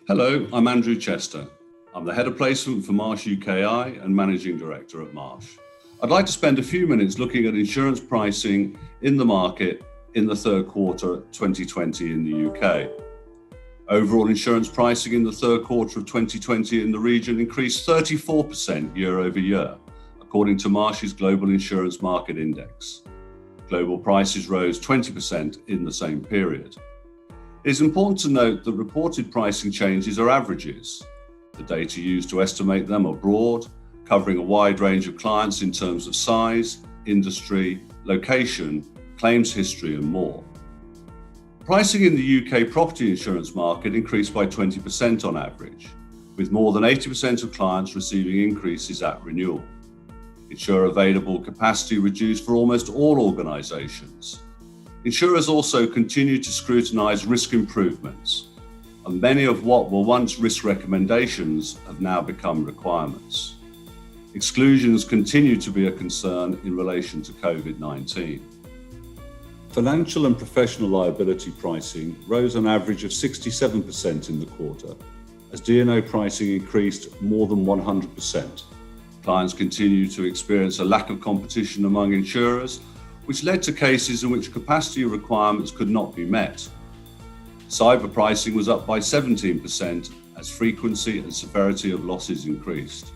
Hello, I'm Andrew Chester. I'm the Head of Placement for Marsh UKI and Managing Director at Marsh. I'd like to spend a few minutes looking at insurance pricing in the market in the third quarter 2020 in the UK. Overall insurance pricing in the third quarter of 2020 in the region increased 34% year over year, according to Marsh's Global Insurance Market Index. Global prices rose 20% in the same period. It is important to note that reported pricing changes are averages. The data used to estimate them are broad, covering a wide range of clients in terms of size, industry, location, claims history, and more. Pricing in the UK property insurance market increased by 20% on average, with more than 80% of clients receiving increases at renewal. Insurer available capacity reduced for almost all organisations. Insurers also continue to scrutinise risk improvements, and many of what were once risk recommendations have now become requirements. Exclusions continue to be a concern in relation to COVID-19. Financial and professional liability pricing rose an average of 67% in the quarter, as D&O pricing increased more than 100%. Clients continue to experience a lack of competition among insurers, which led to cases in which capacity requirements could not be met. Cyber pricing was up by 17% as frequency and severity of losses increased.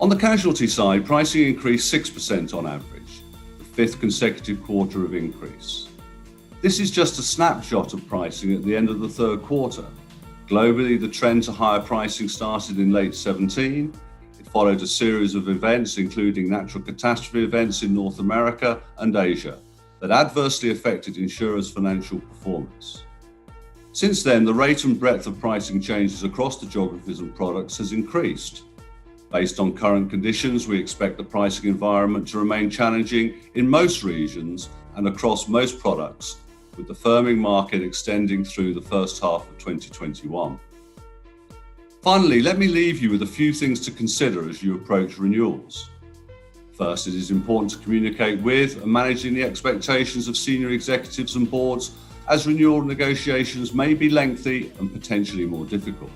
On the casualty side, pricing increased 6% on average, the fifth consecutive quarter of increase. This is just a snapshot of pricing at the end of the third quarter. Globally, the trend to higher pricing started in late 2017. It followed a series of events, including natural catastrophe events in North America and Asia, that adversely affected insurers' financial performance. Since then, the rate and breadth of pricing changes across the geographies and products has increased. Based on current conditions, we expect the pricing environment to remain challenging in most regions and across most products, with the firming market extending through the first half of 2021. Finally, let me leave you with a few things to consider as you approach renewals. First, it is important to communicate with and managing the expectations of senior executives and boards, as renewal negotiations may be lengthy and potentially more difficult.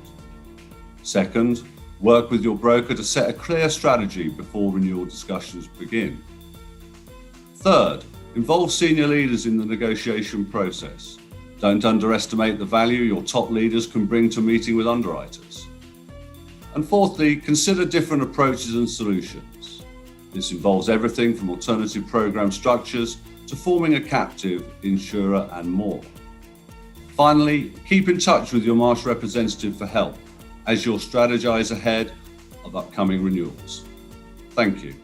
Second, work with your broker to set a clear strategy before renewal discussions begin. Third, involve senior leaders in the negotiation process. Don't underestimate the value your top leaders can bring to meeting with underwriters. And fourthly, consider different approaches and solutions. This involves everything from alternative program structures to forming a captive insurer and more. Finally, keep in touch with your Marsh representative for help as you strategize ahead of upcoming renewals. Thank you.